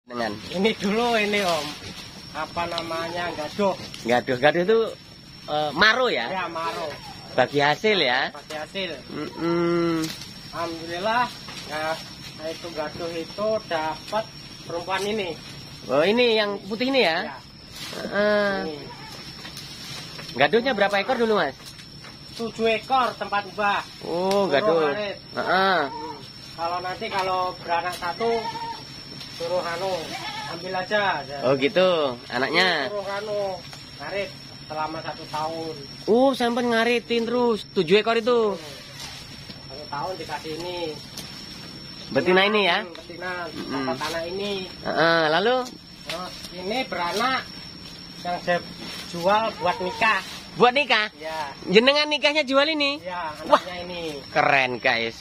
Dengan ini dulu ini Om, apa namanya, gaduh gaduh itu maro ya? ya, maro Bagi hasil ya? pakai hasil. Alhamdulillah. Nah itu gaduh itu dapat perempuan ini Oh ini yang putih ini ya? ya. Ini Gaduhnya berapa ekor dulu mas? 7 ekor tempat ubah. Oh Suruh gaduh. ngarit. Kalau nanti kalau beranak satu suruh ambil aja. Oh gitu anaknya. Suruh ngarit selama 1 tahun. Sampai ngaritin terus 7 ekor itu. 1 tahun dikasih ini. Betina ini ya? Betina dapat anak ini. Lalu? Nah, ini beranak yang saya jual buat nikah. Buat nikah? Ya. Jenengan nikahnya jual ini? Ya, anaknya ini. Keren guys.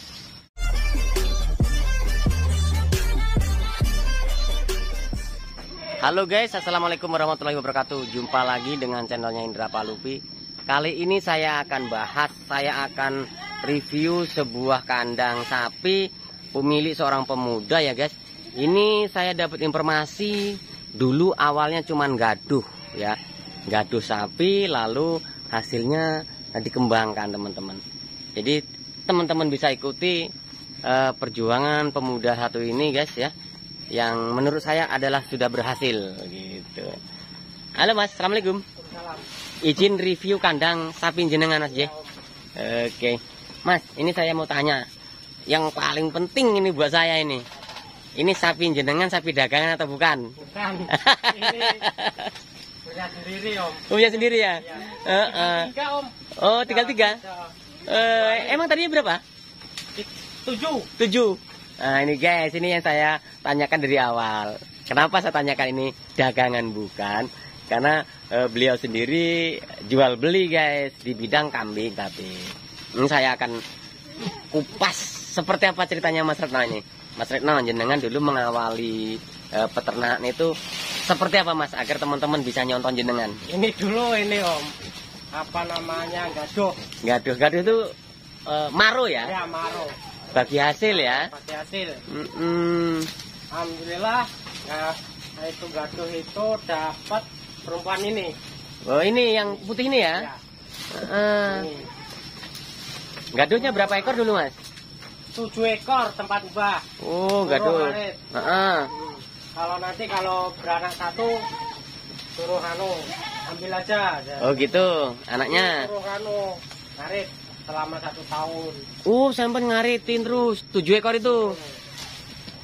Halo guys, assalamualaikum warahmatullahi wabarakatuh. Jumpa lagi dengan channelnya Indra Palupi. Kali ini saya akan review sebuah kandang sapi pemilik seorang pemuda ya guys. Ini saya dapat informasi dulu awalnya cuman gaduh ya, gaduh sapi, lalu hasilnya dikembangkan teman-teman. Jadi teman-teman bisa ikuti perjuangan pemuda satu ini guys ya, yang menurut saya adalah sudah berhasil gitu. Halo mas, assalamualaikum. Salam. Izin review kandang sapi jenengan mas ya. Oke mas, ini saya mau tanya yang paling penting ini buat saya ini sapi jenengan sapi dagangan atau bukan? Bukan. Ini punya sendiri Om. Punya sendiri ya? Ya. 3 Om. Oh, tinggal 3. Emang tadinya berapa? 7. 7. Nah ini guys, ini yang saya tanyakan dari awal. Kenapa saya tanyakan ini dagangan bukan? Karena beliau sendiri jual beli guys di bidang kambing. Tapi ini saya akan kupas seperti apa ceritanya Mas Retno ini. Mas Retno jenengan dulu mengawali peternakan itu seperti apa Mas, agar teman-teman bisa nyonton jenengan? Ini dulu ini Om, apa namanya, gaduh itu maro ya? ya, maro Bagi hasil ya? pakai hasil. Alhamdulillah. Nah itu gaduh itu dapat perempuan ini Oh ini yang putih ini ya? ya. Ini Gaduhnya berapa ekor dulu mas? 7 ekor tempat ubah. Oh Suruh gaduh. ngarit. Kalau nanti kalau beranak satu suruh ambil aja. Oh gitu anaknya. Suruh ngarit selama 1 tahun. Sampai ngaritin terus 7 ekor itu.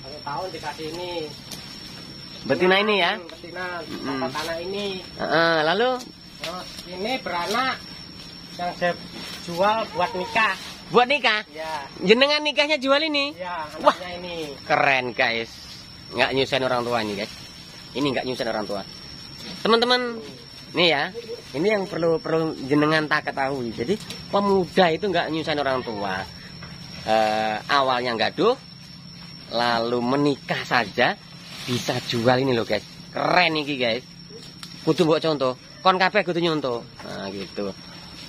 1 tahun dikasih ini. Betina ini ya? Betina dapat anak ini. Lalu? Nah, ini beranak yang saya jual buat nikah. Buat nikah? Ya. Jenengan nikahnya jual ini? Ya, anaknya ini. Keren guys. Nggak nyusahin orang tua ini guys. Ini nggak nyusahin orang tua. Teman-teman, nih ya. Ini yang perlu jenengan tak ketahui. Jadi pemuda itu nggak nyusahin orang tua. Awalnya gaduh, lalu menikah saja bisa jual ini loh guys. Keren nih guys. Kudu buat contoh. Kon kabeh kudu nyontoh. Nah gitu.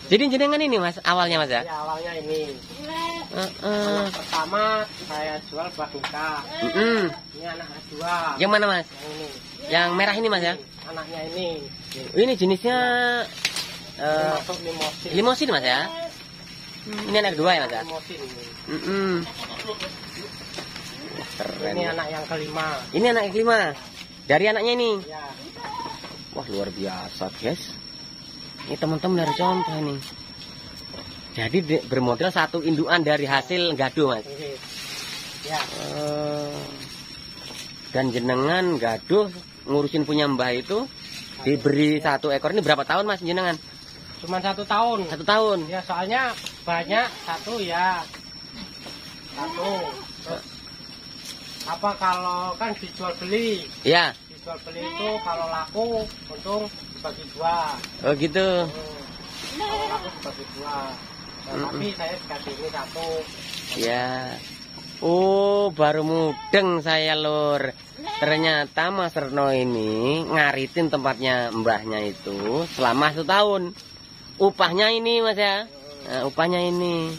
Jadi jenengan ini mas, awalnya mas ya? Ya awalnya ini. Anak pertama saya jual buat nikah. Ini anak kedua. Yang mana mas? Yang ini. Yang merah ini mas ya? Anaknya ini. Ini jenisnya Masuk limosin. limosin mas ya? Ini anak kedua ya mas ya? Limosin ini. Keren. Ini anak yang kelima. Ini anak yang kelima. Dari anaknya ini. Ya. Wah luar biasa guys. Ini teman-teman dari contoh nih. Jadi bermodal satu indukan dari hasil gaduh mas. Ya. Dan jenengan gaduh ngurusin punya mbah itu diberi 1 ekor. Ini berapa tahun mas jenengan? Cuma 1 tahun. 1 tahun. Ya soalnya banyak satu ya. Satu. Terus, apa kalau kan dijual beli? Ya. Dijual beli itu kalau laku untung bagi 2. Oh gitu. Kalau laku bagi 2. Tapi saya dikasih ini 1. Ya. Oh baru mudeng saya lur. Ternyata Mas Retno ini ngaritin tempatnya mbahnya itu selama 1 tahun. Upahnya ini mas ya. Nah, upahnya ini.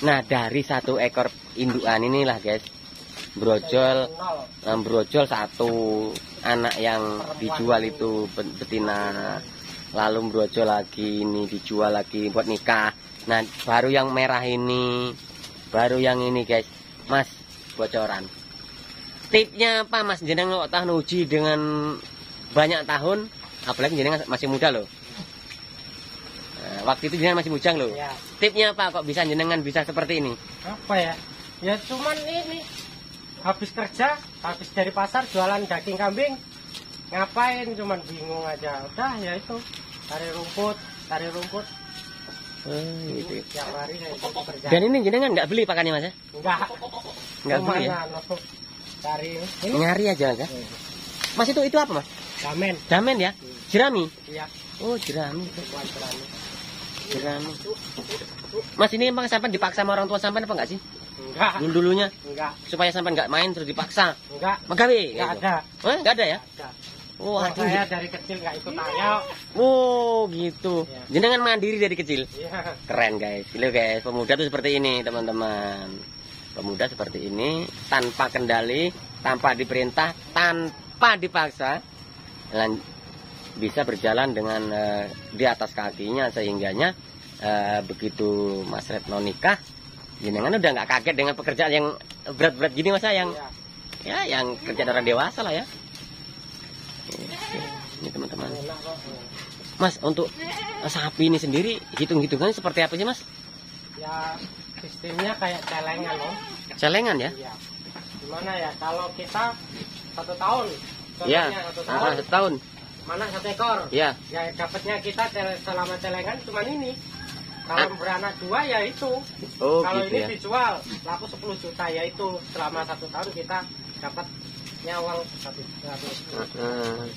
Nah dari 1 ekor indukan inilah guys, brojol, nol. brojol satu, anak yang dijual itu betina, lalu brojol lagi ini dijual lagi buat nikah. Nah baru yang merah ini, baru yang ini guys. Mas, bocoran tipnya apa mas, jenengan kok tahan uji dengan banyak tahun, apalagi jenengan masih muda loh. Waktu itu jenengan masih bujang loh. Ya. Tipnya apa kok bisa jenengan bisa seperti ini? Apa ya? Ya cuman ini. Habis kerja, habis dari pasar jualan daging kambing. Ngapain? Cuman bingung aja. Udah ya itu. Cari rumput. Gitu. Tiap hari kayak gitu kerja. Dan ini jenengan nggak beli pakannya mas ya? Nggak Cuman beli ya? Cari ini. Nyari aja mas ya? Mas itu apa mas? Damen. Damen ya? Jerami? Iya. Oh jerami. Buat jerami. Jerami. Mas ini emang sampai dipaksa sama orang tua sampai apa enggak sih? Enggak. Dulunya Enggak. supaya sampai nggak main terus dipaksa. Enggak. Magawe. Enggak ada. Nggak ada ya? Ada. Oh, aduh. Saya dari kecil nggak ikut ayam. Oh gitu. Ya. Jenengan mandiri dari kecil. Iya. Keren guys. Lihat guys, pemuda tuh seperti ini teman-teman. Pemuda seperti ini tanpa kendali, tanpa diperintah, tanpa dipaksa, bisa berjalan dengan di atas kakinya sehingganya begitu Mas Retno nikah, jenengan udah nggak kaget dengan pekerjaan yang berat-berat gini masa yang Iya. ya yang kerjaan orang dewasa lah ya. Ini teman-teman. Enak kok. Mas untuk sapi ini sendiri hitung-hitungannya seperti apa sih mas? Ya sistemnya kayak celengan loh. Celengan ya? Iya. Gimana ya kalau kita 1 tahun, Iya. contohnya 1 tahun, Setahun. mana 1 ekor? Ya. Ya dapatnya kita selama celengan cuma ini. Kalau beranak 2 ya itu. Oh Kalau gitu ini ya. dijual laku 10 juta ya itu selama 1 tahun kita dapatnya uang 100.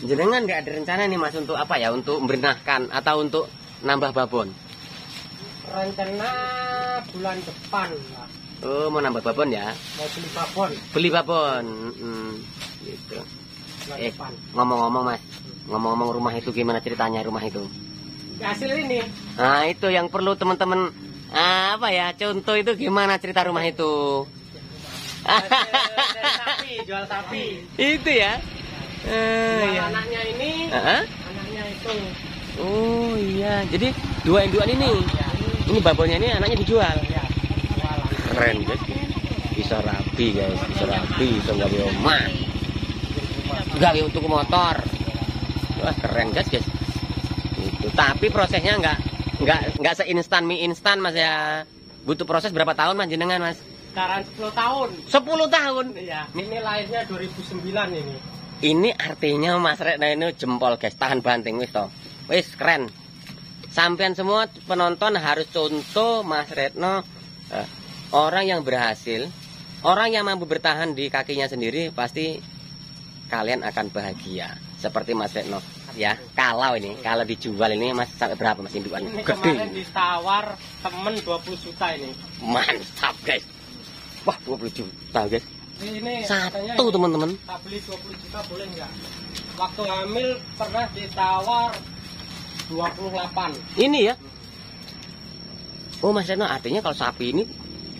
Jenengan nggak ada rencana nih mas untuk apa ya? Untuk membenahkan atau untuk nambah babon? Rencana bulan depan lah. Oh mau nambah babon ya? Mau beli babon Beli babon. Gitu. bulan depan. Ngomong-ngomong mas, ngomong-ngomong rumah itu gimana ceritanya rumah itu? Hasil ini Nah itu yang perlu teman-teman apa ya? Contoh itu gimana cerita rumah itu? dari sapi, jual sapi. Itu ya? Jual Iya. anaknya ini, Heeh. anaknya itu. Oh iya, jadi dua induan ini. Ya, Ini babonnya ini anaknya dijual. ya, jualan. Keren guys. Bisa rapi guys, bisa rapi, bisa gawe omah. Gawe untuk motor. Wah keren guys guys. Itu. Tapi prosesnya nggak seinstan mie instan mas ya. Butuh proses berapa tahun mas jenengan mas? Sekarang 10 tahun. 10 tahun. Iya. Ini lahirnya 2009 ini. Ini artinya Mas Retno ini jempol guys, tahan banting wis toh. Wis keren. Sampean semua penonton harus contoh Mas Retno, orang yang berhasil, orang yang mampu bertahan di kakinya sendiri pasti kalian akan bahagia. Seperti Mas Retno ya. Kalau dijual ini Mas sampai berapa Mas indukan? Ini Gede. kemarin ditawar temen 20 juta ini. Mantap guys. Wah 20 juta guys. Ini Satu teman-teman. tak beli 20 juta boleh nggak? Waktu hamil pernah ditawar 28. Ini ya. Oh Mas Retno artinya kalau sapi ini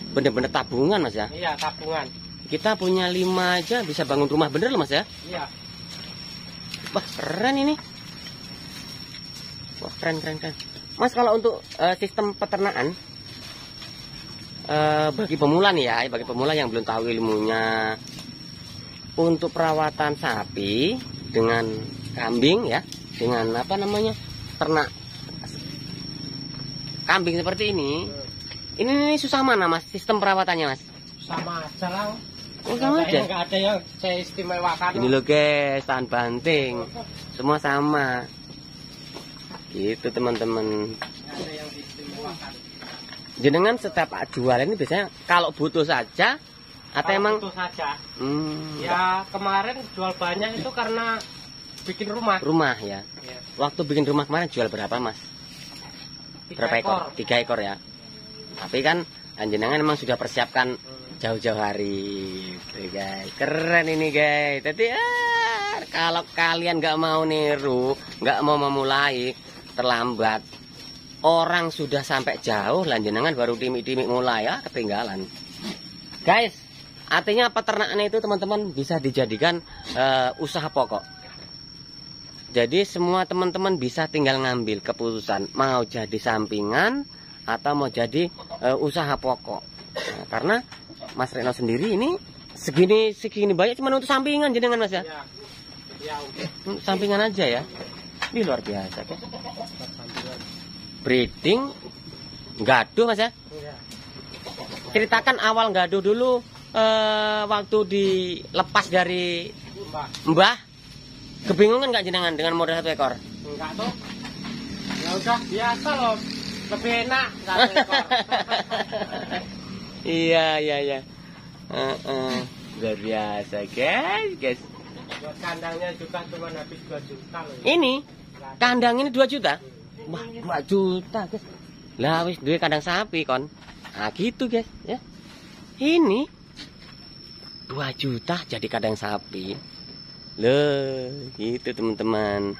bener-bener tabungan Mas ya. Iya, tabungan. Kita punya 5 aja bisa bangun rumah bener loh Mas ya. Iya. Wah keren ini. Wah keren. Mas kalau untuk sistem peternakan bagi pemula nih ya, bagi pemula yang belum tahu ilmunya, untuk perawatan sapi dengan kambing ya, dengan apa namanya ternak kambing seperti ini susah mana Mas sistem perawatannya Mas? Sama aja lah. Oh sama aja. Nggak ada yang saya istimewakan. Ini loh guys, tahan banting, semua sama. Gitu teman-teman. Nggak ada yang istimewakan. Jenengan setiap jual ini biasanya kalau butuh saja atau Kalau emang itu saja. Ya Ya kemarin jual banyak itu karena bikin rumah. rumah ya. Ya. Waktu bikin rumah kemarin jual berapa Mas? 3 Berapa ekor? 3 ekor ya. Tapi kan jenengan emang sudah persiapkan jauh-jauh hari, gitu, guys. Keren ini guys. Jadi kalau kalian nggak mau niru, nggak mau memulai, terlambat. Orang sudah sampai jauh, jenengan baru timik-timik mulai ya ketinggalan. Guys, Artinya peternakan itu teman-teman bisa dijadikan usaha pokok. Jadi semua teman-teman bisa tinggal ngambil keputusan mau jadi sampingan atau mau jadi usaha pokok. Nah, karena Mas Reno sendiri ini segini banyak cuma untuk sampingan jenengan Mas ya. Ya, Sampingan aja ya. Ini luar biasa kan. Breeding gaduh Mas ya. Iya. Ceritakan awal gaduh dulu waktu dilepas dari Mbah. Kebingungan nggak jenengan dengan modal 1 ekor? Enggak tuh. Ya udah biasa loh. Lebih enak 1 ekor. Iya. Luar biasa guys. Buat kandangnya juga cuma habis 2 juta loh. Ini kandang ini 2 juta. Wah, 2 juta guys. Lah wis duwe kandang sapi kon. Nah gitu guys ya. Ini 2 juta jadi kandang sapi. Loh, gitu teman-teman.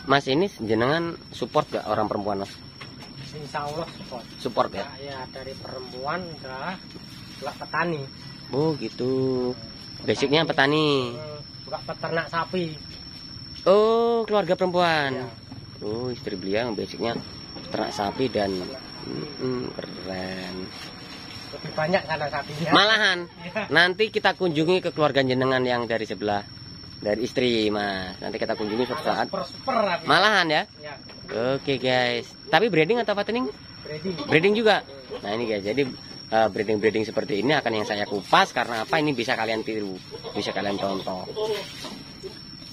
Mas ini jenengan support gak orang perempuan Mas? Insya Allah support. Support ya? Ya dari perempuan udah petani. Oh gitu. Basicnya petani. Bukan peternak sapi. Oh keluarga perempuan. Ya. Oh istri beliau basicnya peternak sapi dan keren. Lebih banyak kandang sapinya. Malahan Ya. nanti kita kunjungi ke keluarga jenengan yang dari sebelah dari istri Mas. Nanti kita kunjungi suatu saat. Super. Malahan ya. Ya. Oke guys. Tapi breeding atau fattening? Breeding. Breeding juga. Nah ini guys. Jadi breeding seperti ini akan yang saya kupas karena apa? Ini bisa kalian tiru, bisa kalian contoh.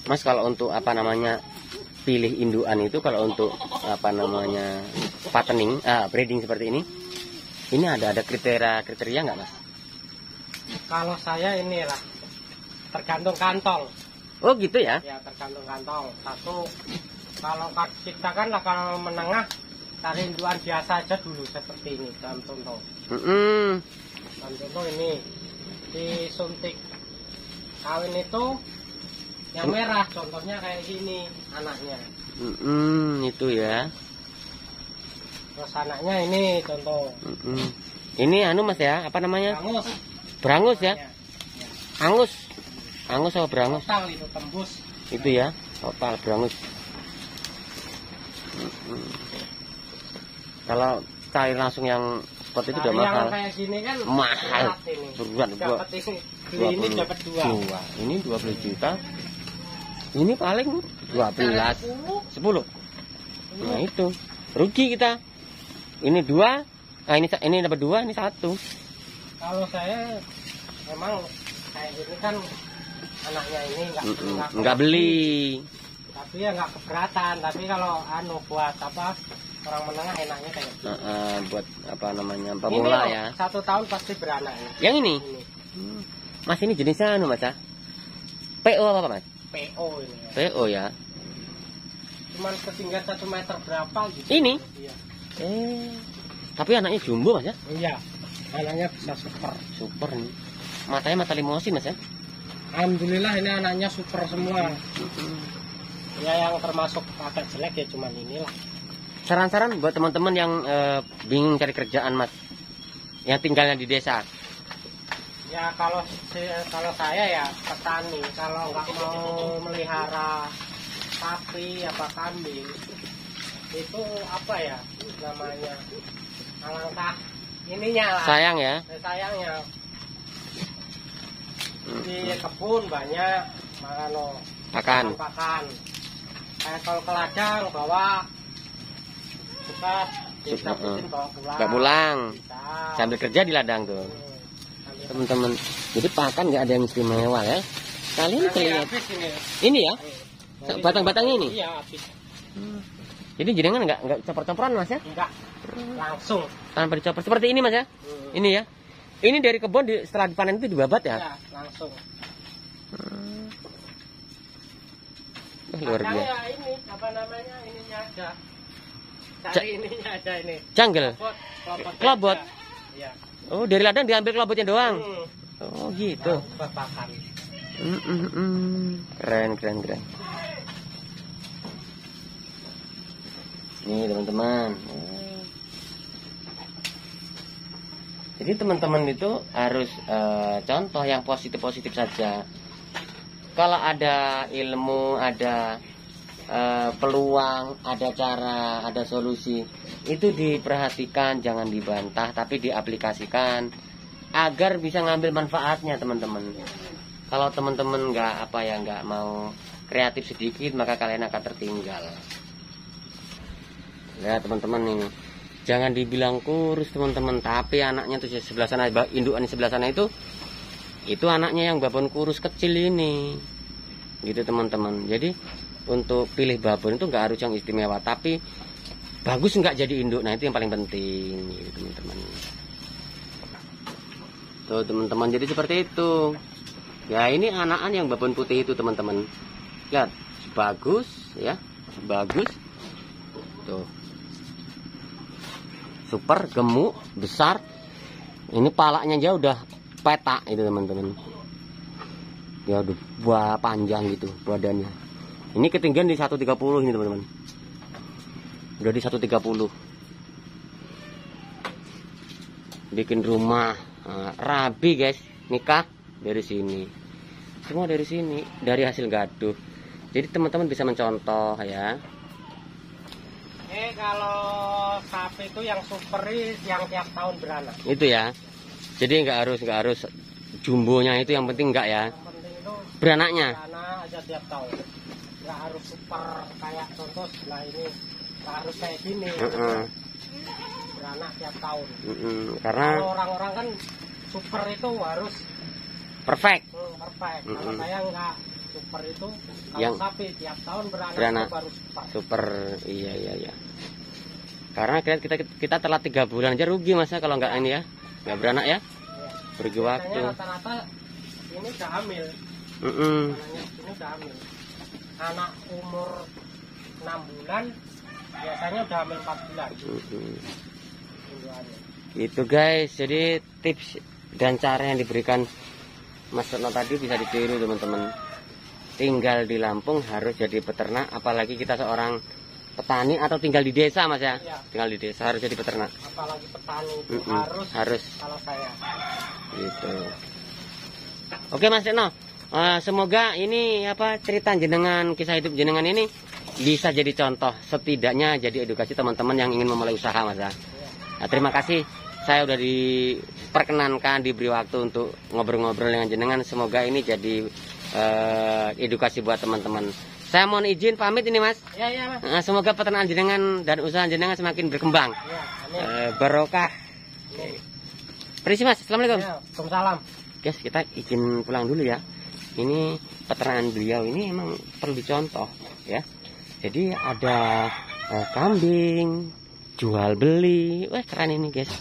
Mas kalau untuk apa namanya pilih induan itu kalau untuk apa namanya fattening, breeding seperti ini ada kriteria nggak Mas? Kalau saya inilah tergantung kantong. Oh gitu ya? Ya tergantung kantong. Satu kalau kita kan lah kalau menengah cari induan biasa aja dulu seperti ini dalam contoh. Dalam contoh ini disuntik kawin itu yang merah contohnya kayak gini anaknya. Itu ya. Terus anaknya ini contoh. Ini anu Mas ya, apa namanya? Berangus. Berangus ya? Ya. Angus sama berangus. Total itu tembus. Itu ya, total berangus. Kalau cari langsung yang seperti itu udah mahal. Yang kayak gini kan Mahal. berat ini. Dapat ini dapat 2. Ini 20 juta. Ini paling 12, 10. Nah itu rugi kita. Ini 2. Nah ini dapat 2, ini 1. Kalau saya memang kayak gini kan anaknya ini nggak beli. Tapi ya nggak keberatan. Tapi kalau buat apa orang menengah enaknya kayak gitu. Buat apa namanya pemula ini ya. 1 tahun pasti beranak ini. Yang ini? Mas ini jenisnya anu Mas ya? PO apa Mas? PO ini. Ya. PO ya. Cuman ketinggian 1 meter berapa gitu. Ini? Iya. Tapi anaknya jumbo Mas ya? Iya. Anaknya bisa super. Super nih. Matanya mata limosin Mas ya? Alhamdulillah ini anaknya super semua. Ya yang termasuk agak jelek ya cuman inilah. Saran-saran buat teman-teman yang bingung cari kerjaan Mas, yang tinggalnya di desa. Ya kalau saya ya petani, kalau nggak mau melihara sapi apa kambing itu apa ya namanya alangkah ininya lah. Sayang ya. Sayangnya di kebun banyak Pakan. Kayak kalau ke ladang bawa cepat disabutin bawa pulang. Nggak pulang. Bisa. Sambil kerja di ladang tuh. Teman-teman. Jadi pakan nggak ada yang istimewa ya. Kalian kelihatan. Ini ya? Batang-batangnya ini? Iya, habis. Jadi jenengan nggak copor-coporan Mas ya? Enggak. Langsung. Tanpa dicopor seperti ini Mas ya? Ini ya. Ini dari kebun setelah dipanen itu dibabat ya? Iya, langsung. Luar biasa. Ya ini apa namanya? Ininya ada. Cari ininya ada ini. Jungle. Kelobot. Iya. Oh, dari ladang diambil kelobotnya doang. Oh, gitu. Babakan. Keren. Nih teman-teman. Jadi Jadi teman-teman itu harus contoh yang positif-positif saja. Kalau ada ilmu, ada peluang, ada cara, ada solusi, itu diperhatikan, jangan dibantah, tapi diaplikasikan agar bisa ngambil manfaatnya teman-teman. Kalau teman-teman nggak mau kreatif sedikit, maka kalian akan tertinggal. Ya teman-teman, ini jangan dibilang kurus teman-teman, tapi anaknya tuh sebelah sana, indukan di sebelah sana itu anaknya yang babon kurus kecil ini, gitu teman-teman. Jadi untuk pilih babon itu nggak harus yang istimewa, tapi bagus nggak jadi induk. Nah itu yang paling penting, gitu teman-teman. Tuh teman-teman, jadi seperti itu. Ya ini anakan yang babon putih itu teman-teman. Lihat, bagus ya, bagus. Tuh. Super gemuk, besar. Ini palanya aja udah petak itu teman-teman. Ya udah buah panjang gitu badannya. Ini ketinggian di 130 ini teman-teman. Udah di 130. Bikin rumah, rabi guys, nikah dari sini. Semua dari sini, dari hasil gaduh. Jadi teman-teman bisa mencontoh ya. Kalau sapi itu yang super yang tiap tahun beranak. Itu ya. Jadi nggak harus jumbonya itu, yang penting enggak ya. Yang penting itu beranaknya. Beranak aja tiap tahun. Nggak harus super kayak contoh sebelah ini. Nggak harus kayak gini. Beranak tiap tahun. Karena kalau orang-orang kan super itu harus perfect. Perfect. Kalau saya nggak super itu, kalau yang sapi tiap tahun beranak baru super. Iya. Karena kita telat 3 bulan aja rugi masa kalau nggak ini ya, nggak beranak ya. Rugi waktu. Rata-rata ini udah hamil. Ini udah hamil. Anak umur 6 bulan biasanya udah hamil 4 bulan. Itu guys, jadi tips dan cara yang diberikan Mas Retno tadi bisa ditiru teman-teman. Tinggal di Lampung harus jadi peternak, apalagi kita seorang petani atau tinggal di desa Mas ya. Tinggal di desa harus jadi peternak. Apalagi petani itu harus kalau saya. Gitu. Oke Mas Retno, semoga ini cerita jenengan, kisah hidup jenengan ini bisa jadi contoh, setidaknya jadi edukasi teman-teman yang ingin memulai usaha Mas ya. Nah, terima kasih, saya udah diperkenankan, diberi waktu untuk ngobrol-ngobrol dengan jenengan. Semoga ini jadi edukasi buat teman-teman. Saya mohon izin pamit ini Mas. Iya Mas. Semoga peternakan jenengan dan usaha jenengan semakin berkembang. Barokah. Permisi Mas, assalamualaikum. Waalaikumsalam. Guys, kita izin pulang dulu ya. Ini peternakan beliau ini emang perlu dicontoh ya. Jadi ada kambing, jual beli, wah keren ini guys.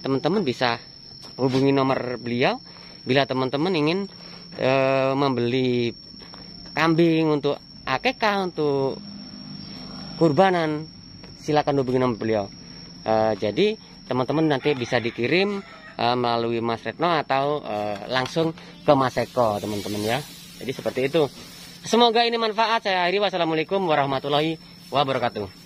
Teman-teman bisa hubungi nomor beliau bila teman-teman ingin membeli kambing untuk akekah, untuk kurbanan. Silakan hubungi nomor beliau. Jadi teman-teman nanti bisa dikirim melalui Mas Retno atau langsung ke Mas Eko teman-teman ya. Jadi seperti itu. Semoga ini manfaat. Saya akhiri. Wassalamualaikum warahmatullahi wabarakatuh.